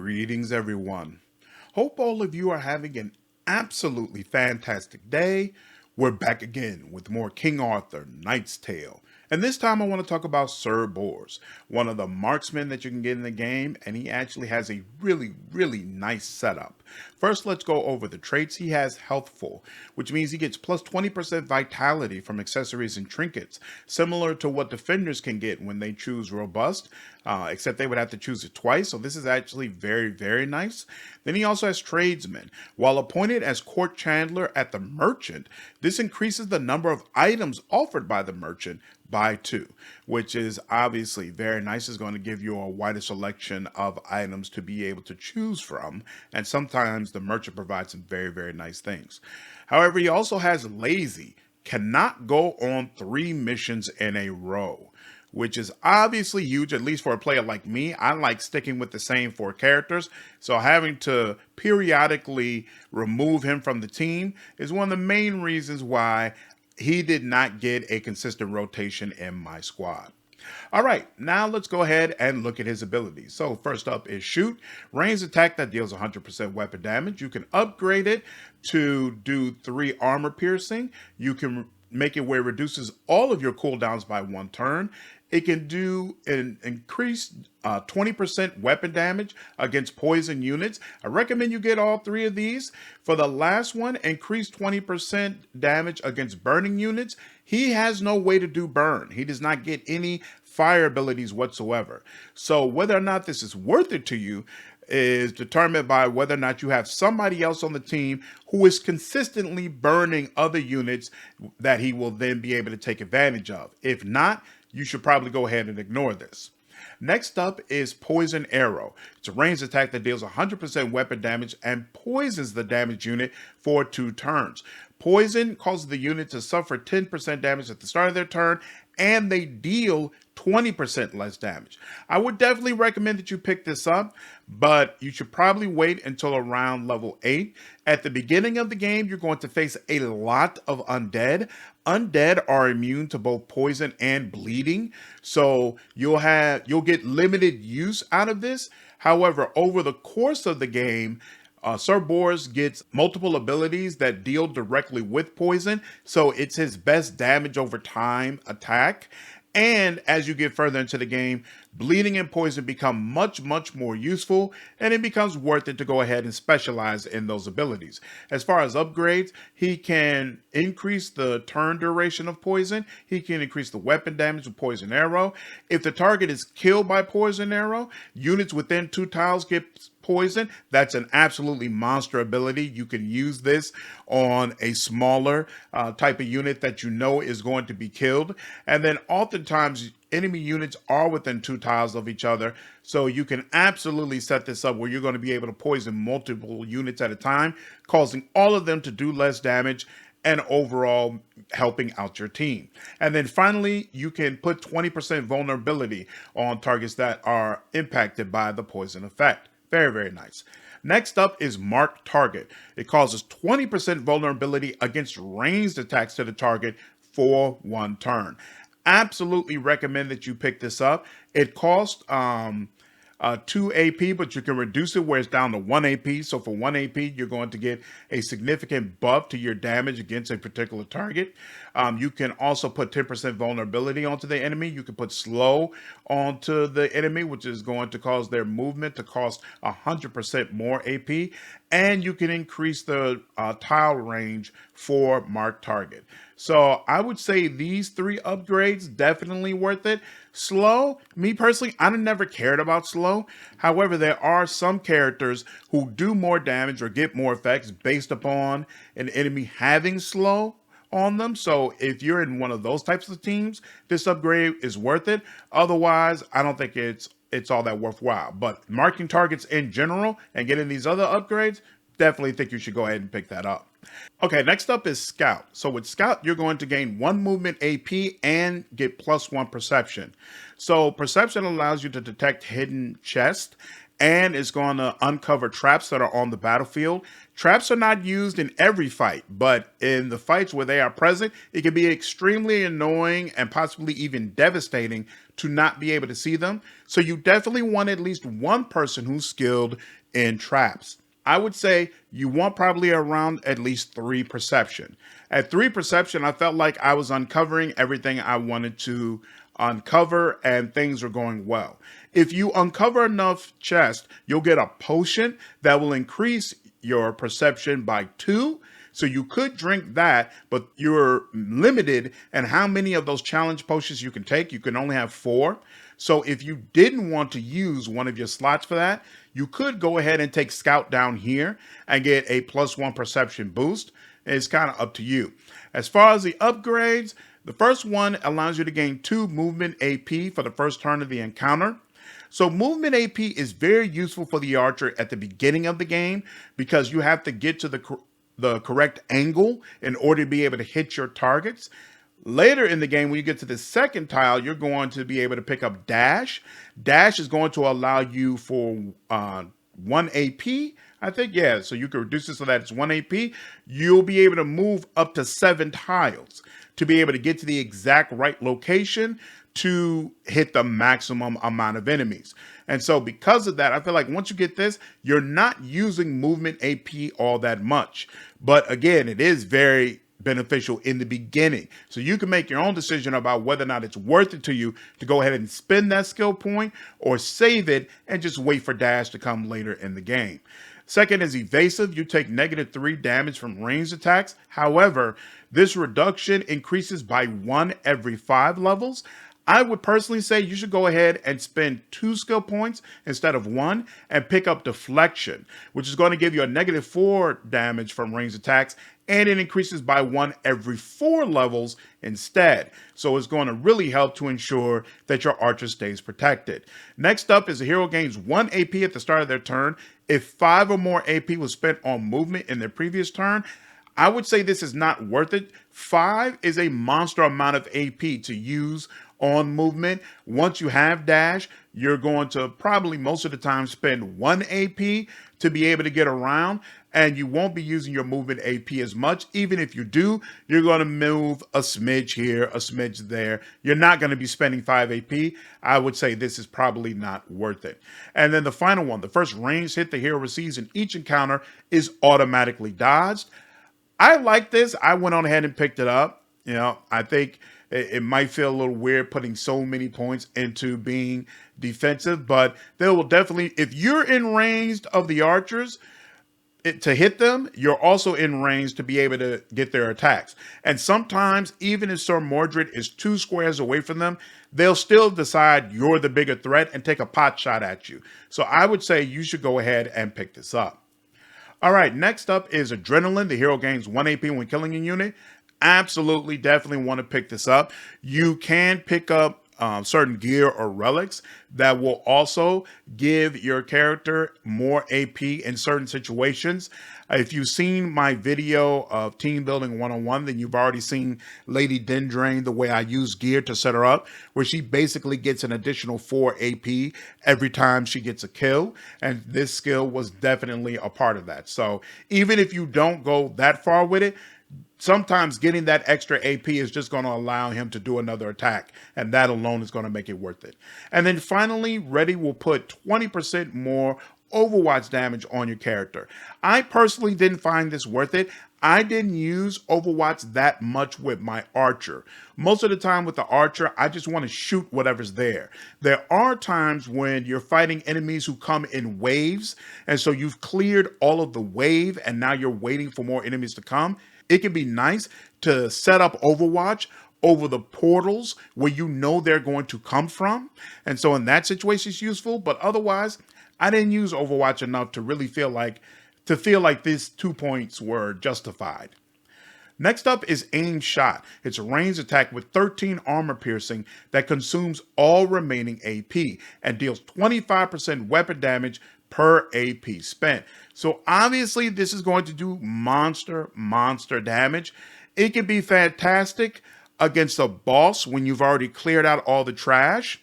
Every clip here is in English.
Greetings, everyone. Hope all of you are having an absolutely fantastic day. We're back again with more King Arthur, Knight's Tale. And this time I want to talk about Sir Bors, one of the marksmen that you can get in the game, and he actually has a really nice setup. First, let's go over the traits. He has Healthful, which means he gets plus 20% vitality from accessories and trinkets, similar to what defenders can get when they choose Robust, except they would have to choose it twice. So this is actually very nice. Then he also has Tradesman. While appointed as Court Chandler at the Merchant, this increases the number of items offered by the Merchant by 2, which is obviously very nice. It's going to give you a wider selection of items to be able to choose from, and sometimes the merchant provides some very nice things. However, he also has Lazy, cannot go on 3 missions in a row, which is obviously huge, at least for a player like me. I like sticking with the same 4 characters, so having to periodically remove him from the team is one of the main reasons why he did not get a consistent rotation in my squad. All right, now let's go ahead and look at his abilities. So first up is Shoot, ranged attack that deals 100% weapon damage. You can upgrade it to do 3 armor piercing. You can make it where it reduces all of your cooldowns by 1 turn. It can do an increased 20% weapon damage against poison units. I recommend you get all 3 of these. For the last one, increased 20% damage against burning units. He has no way to do burn. He does not get any fire abilities whatsoever. So whether or not this is worth it to you is determined by whether or not you have somebody else on the team who is consistently burning other units that he will then be able to take advantage of. If not, you should probably go ahead and ignore this. Next up is Poison Arrow. It's a ranged attack that deals 100% weapon damage and poisons the damaged unit for 2 turns. Poison causes the unit to suffer 10% damage at the start of their turn, and they deal 20% less damage. I would definitely recommend that you pick this up, but you should probably wait until around level 8. At the beginning of the game, you're going to face a lot of undead. Undead are immune to both poison and bleeding, so you'll get limited use out of this. However, over the course of the game, Sir Bors gets multiple abilities that deal directly with poison, so it's his best damage over time attack. And as you get further into the game, bleeding and poison become much more useful, and it becomes worth it to go ahead and specialize in those abilities. As far as upgrades, he can increase the turn duration of poison. He can increase the weapon damage with Poison Arrow. If the target is killed by Poison Arrow, units within 2 tiles get poison. That's an absolutely monster ability. You can use this on a smaller type of unit that you know is going to be killed. And then oftentimes enemy units are within 2 tiles of each other, so you can absolutely set this up where you're going to be able to poison multiple units at a time, causing all of them to do less damage and overall helping out your team. And then finally, you can put 20% vulnerability on targets that are impacted by the poison effect. Very nice. Next up is Mark Target. It causes 20% vulnerability against ranged attacks to the target for 1 turn. Absolutely recommend that you pick this up. It costs 2 AP, but you can reduce it where it's down to 1 AP. So for 1 AP, you're going to get a significant buff to your damage against a particular target. You can also put 10% vulnerability onto the enemy. You can put slow onto the enemy, which is going to cause their movement to cost 100% more AP. And you can increase the tile range for Mark Target. So I would say these 3 upgrades, definitely worth it. Slow, me personally, I never cared about slow. However, there are some characters who do more damage or get more effects based upon an enemy having slow on them. So if you're in one of those types of teams, this upgrade is worth it. Otherwise, I don't think it's all that worthwhile. But marking targets in general and getting these other upgrades, definitely think you should go ahead and pick that up. Okay, next up is Scout. So with Scout, you're going to gain 1 movement AP and get +1 perception. So perception allows you to detect hidden chests, and it's going to uncover traps that are on the battlefield. Traps are not used in every fight, but in the fights where they are present, it can be extremely annoying and possibly even devastating to not be able to see them. So you definitely want at least one person who's skilled in traps. I would say you want probably around at least 3 perception. At 3 perception, I felt like I was uncovering everything I wanted to uncover and things are going well. If you uncover enough chests, you'll get a potion that will increase your perception by 2. So you could drink that, but you're limited in how many of those challenge potions you can take. You can only have 4. So if you didn't want to use one of your slots for that, you could go ahead and take Scout down here and get a +1 perception boost. It's kind of up to you. As far as the upgrades, the first one allows you to gain 2 movement AP for the first turn of the encounter. So movement AP is very useful for the archer at the beginning of the game because you have to get to the correct angle in order to be able to hit your targets. Later in the game, when you get to the second tile, you're going to be able to pick up Dash. Dash is going to allow you for 1 AP, I think, yeah. So you can reduce it so that it's 1 AP. You'll be able to move up to 7 tiles to be able to get to the exact right location to hit the maximum amount of enemies. And so because of that, I feel like once you get this, you're not using movement AP all that much. But again, it is very beneficial in the beginning. So you can make your own decision about whether or not it's worth it to you to go ahead and spend that skill point or save it and just wait for Dash to come later in the game. Second is evasive. You take -3 damage from ranged attacks. However, this reduction increases by 1 every 5 levels. I would personally say you should go ahead and spend 2 skill points instead of 1 and pick up deflection, which is going to give you a -4 damage from ranged attacks, and it increases by 1 every 4 levels instead. So it's going to really help to ensure that your archer stays protected. Next up is the hero gains 1 AP at the start of their turn. If 5 or more AP was spent on movement in their previous turn, I would say this is not worth it. 5 is a monster amount of AP to use on movement. Once you have Dash, you're going to probably most of the time spend 1 AP to be able to get around, and you won't be using your movement AP as much. Even if you do, you're going to move a smidge here, a smidge there. You're not going to be spending 5 AP. I would say this is probably not worth it. And then the final one, the first ranged hit the hero receives in each encounter is automatically dodged. I like this. I went on ahead and picked it up. You know, I think it might feel a little weird putting so many points into being defensive, but they will definitely, if you're in range of the archers to hit them, you're also in range to be able to get their attacks. And sometimes, even if Sir Mordred is 2 squares away from them, they'll still decide you're the bigger threat and take a pot shot at you. So I would say you should go ahead and pick this up. All right, next up is Adrenaline. The hero gains 1 AP when killing a unit. Absolutely, definitely want to pick this up. You can pick up certain gear or relics that will also give your character more AP in certain situations. If you've seen my video of Team Building 101, then you've already seen Lady Dendrain, the way I use gear to set her up, where she basically gets an additional 4 AP every time she gets a kill. And this skill was definitely a part of that. So even if you don't go that far with it, sometimes getting that extra AP is just going to allow him to do another attack, and that alone is going to make it worth it. And then finally, Ready will put 20% more Overwatch damage on your character. I personally didn't find this worth it. I didn't use Overwatch that much with my archer. Most of the time with the archer, I just want to shoot whatever's there. There are times when you're fighting enemies who come in waves, and so you've cleared all of the wave, and now you're waiting for more enemies to come. It can be nice to set up Overwatch over the portals where you know they're going to come from. And so in that situation, it's useful. But otherwise, I didn't use Overwatch enough to really feel like these 2 points were justified. Next up is Aim Shot. It's a ranged attack with 13 armor piercing that consumes all remaining AP and deals 25% weapon damage per AP spent. So obviously this is going to do monster damage. It can be fantastic against a boss when you've already cleared out all the trash,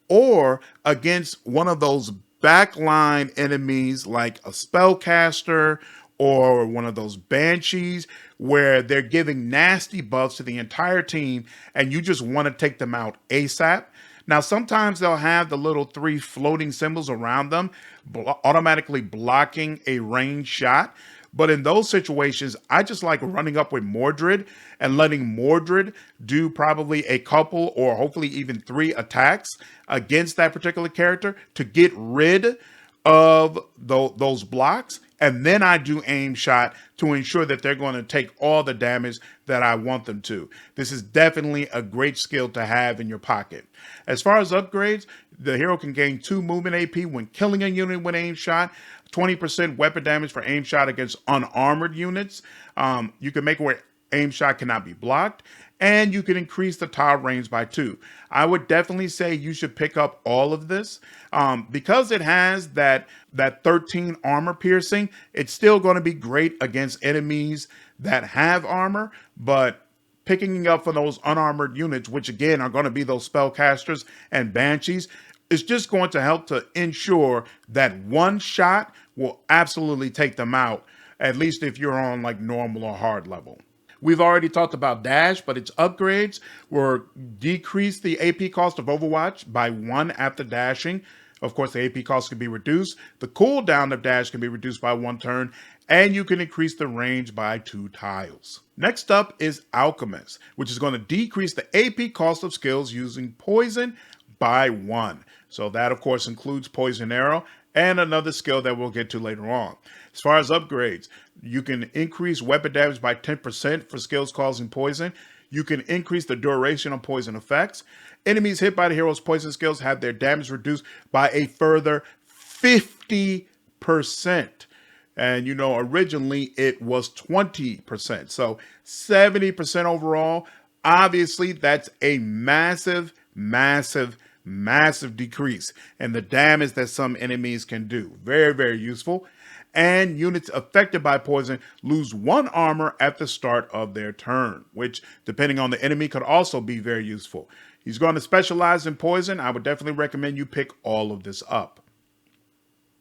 or against one of those backline enemies like a spellcaster or one of those banshees where they're giving nasty buffs to the entire team and you just want to take them out ASAP. Now, sometimes they'll have the little three floating symbols around them, automatically blocking a ranged shot. But in those situations, I just like running up with Mordred and letting Mordred do probably a couple or hopefully even 3 attacks against that particular character to get rid of those blocks. And then I do aim shot to ensure that they're going to take all the damage that I want them to. This is definitely a great skill to have in your pocket. As far as upgrades, the hero can gain 2 movement AP when killing a unit with aim shot, 20% weapon damage for aim shot against unarmored units. You can make it where aim shot cannot be blocked, and you can increase the tile range by 2. I would definitely say you should pick up all of this because it has that 13 armor piercing. It's still going to be great against enemies that have armor, but picking up for those unarmored units, which again are going to be those spellcasters and banshees, is just going to help to ensure that one shot will absolutely take them out, at least if you're on like normal or hard level. We've already talked about dash, but its upgrades will decrease the AP cost of Overwatch by 1 after dashing. Of course, the AP cost can be reduced. The cooldown of dash can be reduced by 1 turn, and you can increase the range by 2 tiles. Next up is Alchemist, which is going to decrease the AP cost of skills using poison by 1. So that, of course, includes Poison Arrow and another skill that we'll get to later on. As far as upgrades, you can increase weapon damage by 10% for skills causing poison. You can increase the duration of poison effects. Enemies hit by the hero's poison skills have their damage reduced by a further 50%. And you know, originally it was 20%. So 70% overall. Obviously, that's a massive decrease in the damage that some enemies can do. Very, very useful. And units affected by poison lose 1 armor at the start of their turn, which, depending on the enemy, could also be very useful. He's going to specialize in poison. I would definitely recommend you pick all of this up.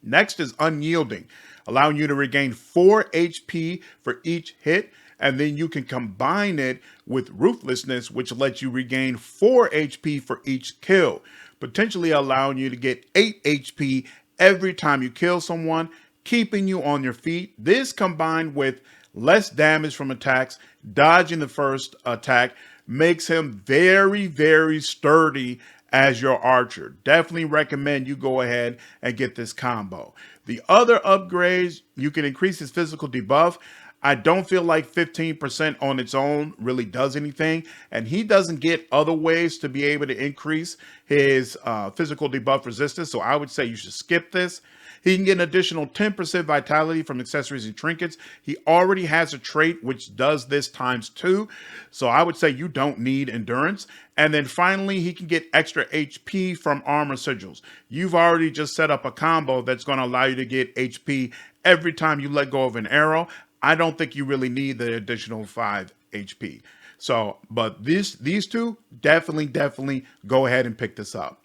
Next is Unyielding, allowing you to regain 4 HP for each hit, and then you can combine it with Ruthlessness, which lets you regain 4 HP for each kill, potentially allowing you to get 8 HP every time you kill someone, keeping you on your feet. This combined with less damage from attacks, dodging the first attack, makes him very, very sturdy as your archer. Definitely recommend you go ahead and get this combo. The other upgrades, you can increase his physical debuff. I don't feel like 15% on its own really does anything, and he doesn't get other ways to be able to increase his physical debuff resistance, so I would say you should skip this. He can get an additional 10% vitality from accessories and trinkets. He already has a trait which does this ×2, so I would say you don't need endurance. And then finally, he can get extra HP from armor sigils. You've already just set up a combo that's going to allow you to get HP every time you let go of an arrow. I don't think you really need the additional 5 HP. So, but these two, definitely go ahead and pick this up.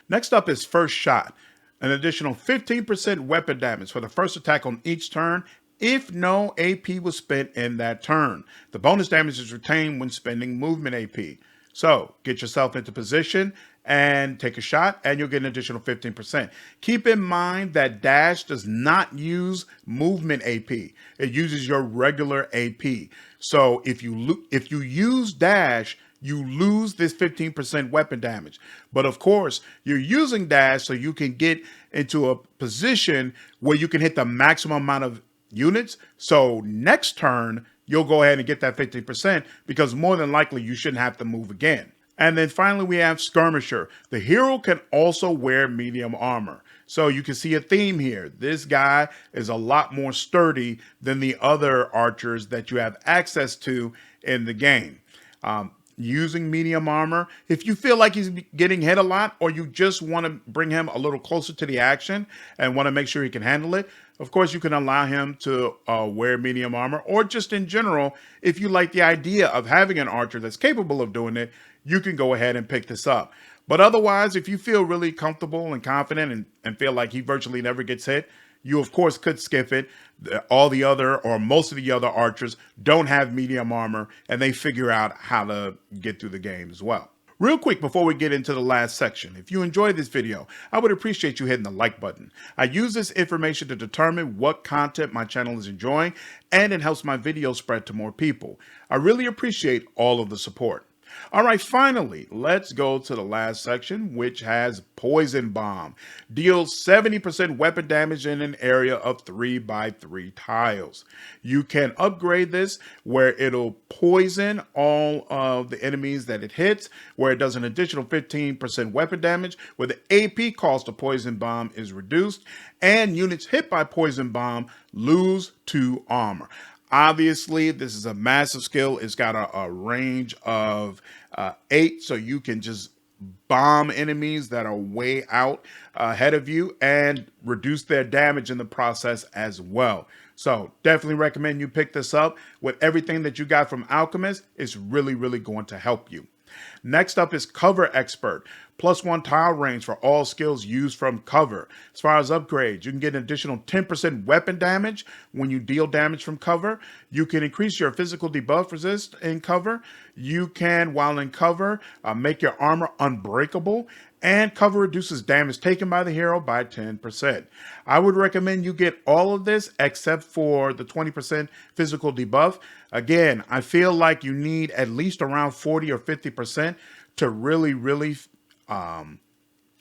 Next up is First Shot. An additional 15% weapon damage for the first attack on each turn if no AP was spent in that turn. The bonus damage is retained when spending movement AP. So get yourself into position and take a shot, and you'll get an additional 15%. Keep in mind that dash does not use movement AP. It uses your regular AP. So if you use dash, you lose this 15% weapon damage. But of course, you're using dash so you can get into a position where you can hit the maximum amount of units. So next turn, you'll go ahead and get that 15% because more than likely you shouldn't have to move again. And then finally, we have Skirmisher. The hero can also wear medium armor. So you can see a theme here. This guy is a lot more sturdy than the other archers that you have access to in the game. Using medium armor, if you feel like he's getting hit a lot or you just want to bring him a little closer to the action and want to make sure he can handle it, of course you can allow him to wear medium armor, or just in general, if you like the idea of having an archer that's capable of doing it, you can go ahead and pick this up. But otherwise, if you feel really comfortable and confident and feel like he virtually never gets hit, you of course could skip it. All the other or most of the other archers don't have medium armor and they figure out how to get through the game as well. Real quick before we get into the last section, if you enjoyed this video, I would appreciate you hitting the like button. I use this information to determine what content my channel is enjoying, and it helps my videos spread to more people. I really appreciate all of the support. All right, finally, let's go to the last section, which has Poison Bomb. Deals 70% weapon damage in an area of 3x3 tiles. You can upgrade this where it'll poison all of the enemies that it hits, where it does an additional 15% weapon damage, where the AP cost of Poison Bomb is reduced, and units hit by Poison Bomb lose 2 armor. Obviously, this is a massive skill. It's got a range of 8, so you can just bomb enemies that are way out ahead of you and reduce their damage in the process as well. So definitely recommend you pick this up. With everything that you got from Alchemist, it's really, really going to help you. Next up is Cover Expert. +1 tile range for all skills used from cover. As far as upgrades, you can get an additional 10% weapon damage when you deal damage from cover. You can increase your physical debuff resist in cover. You can, while in cover, make your armor unbreakable. And cover reduces damage taken by the hero by 10%. I would recommend you get all of this except for the 20% physical debuff. Again, I feel like you need at least around 40 or 50% to really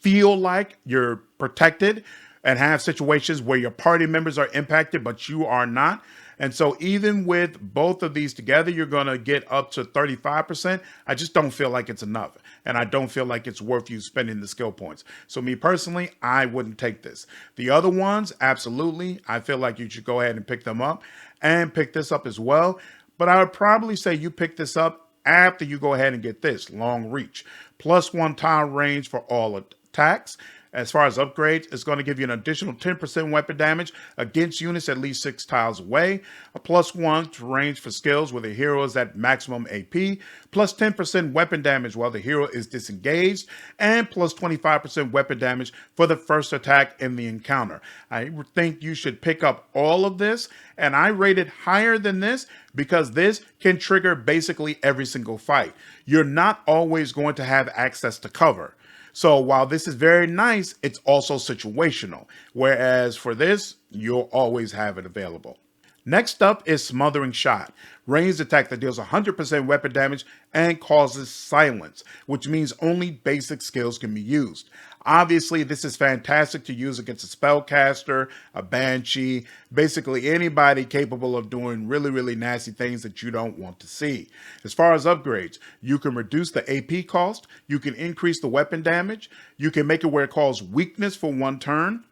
feel like you're protected and have situations where your party members are impacted, but you are not. And so even with both of these together, you're going to get up to 35%. I just don't feel like it's enough. And I don't feel like it's worth you spending the skill points. So me personally, I wouldn't take this. The other ones, absolutely. I feel like you should go ahead and pick them up and pick this up as well. But I would probably say you pick this up after you go ahead and get this Long Reach. +1 tile range for all attacks. As far as upgrades, it's going to give you an additional 10% weapon damage against units at least 6 tiles away. A +1 to range for skills where the hero is at maximum AP. +10% weapon damage while the hero is disengaged. And +25% weapon damage for the first attack in the encounter. I think you should pick up all of this. And I rate it higher than this because this can trigger basically every single fight. You're not always going to have access to cover. So while this is very nice, it's also situational. Whereas for this, you'll always have it available. Next up is Smothering Shot. Ranged attack that deals 100% weapon damage and causes silence, which means only basic skills can be used. Obviously, this is fantastic to use against a spellcaster, a banshee, basically anybody capable of doing really nasty things that you don't want to see. As far as upgrades, you can reduce the AP cost, you can increase the weapon damage, you can make it where it calls weakness for 1 turn,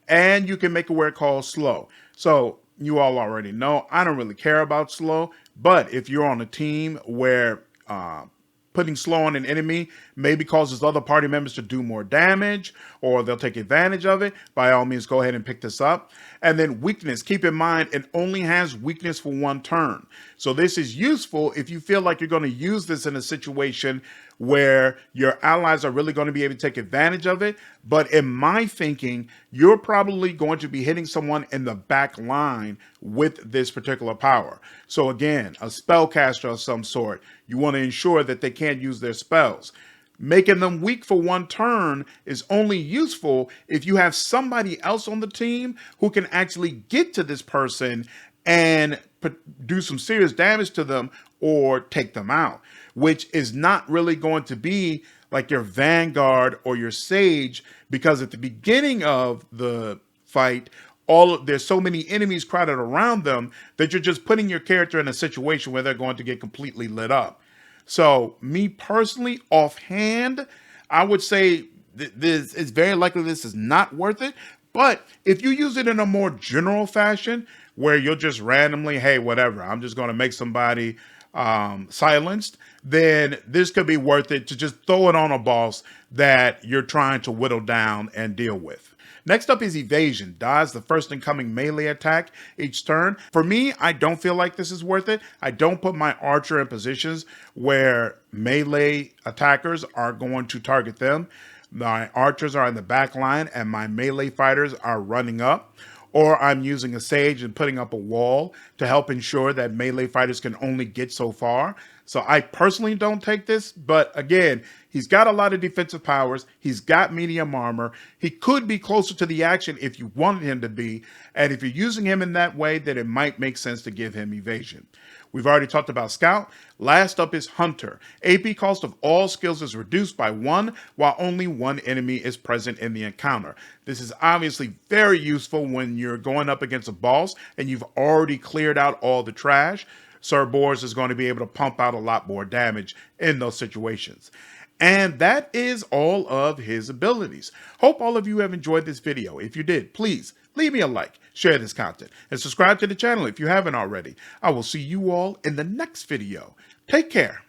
and you can make it where it calls slow. So you all already know I don't really care about slow, but if you're on a team where putting slow on an enemy maybe causes other party members to do more damage, or they'll take advantage of it, by all means, go ahead and pick this up. And then weakness, keep in mind, it only has weakness for 1 turn. So this is useful if you feel like you're going to use this in a situation where your allies are really going to be able to take advantage of it. But in my thinking, you're probably going to be hitting someone in the back line with this particular power. So again, a spellcaster of some sort, you want to ensure that they can't use their spells. Making them weak for 1 turn is only useful if you have somebody else on the team who can actually get to this person and do some serious damage to them or take them out, which is not really going to be like your Vanguard or your Sage, because at the beginning of the fight, there's so many enemies crowded around them that you're just putting your character in a situation where they're going to get completely lit up. So me personally, offhand, I would say this is very likely this is not worth it. But if you use it in a more general fashion where you'll just randomly, hey, whatever, I'm just going to make somebody silenced, then this could be worth it to just throw it on a boss that you're trying to whittle down and deal with. Next up is evasion. Dodge the first incoming melee attack each turn. For me, I don't feel like this is worth it. I don't put my archer in positions where melee attackers are going to target them. My archers are in the back line and my melee fighters are running up. Or I'm using a sage and putting up a wall to help ensure that melee fighters can only get so far. So I personally don't take this, but again, he's got a lot of defensive powers. He's got medium armor. He could be closer to the action if you wanted him to be. And if you're using him in that way, then it might make sense to give him evasion. We've already talked about Scout. Last up is Hunter. AP cost of all skills is reduced by 1 while only 1 enemy is present in the encounter. This is obviously very useful when you're going up against a boss and you've already cleared out all the trash. Sir Boars is going to be able to pump out a lot more damage in those situations. And that is all of his abilities. Hope all of you have enjoyed this video. If you did, please leave me a like, share this content, and subscribe to the channel if you haven't already. I will see you all in the next video. Take care.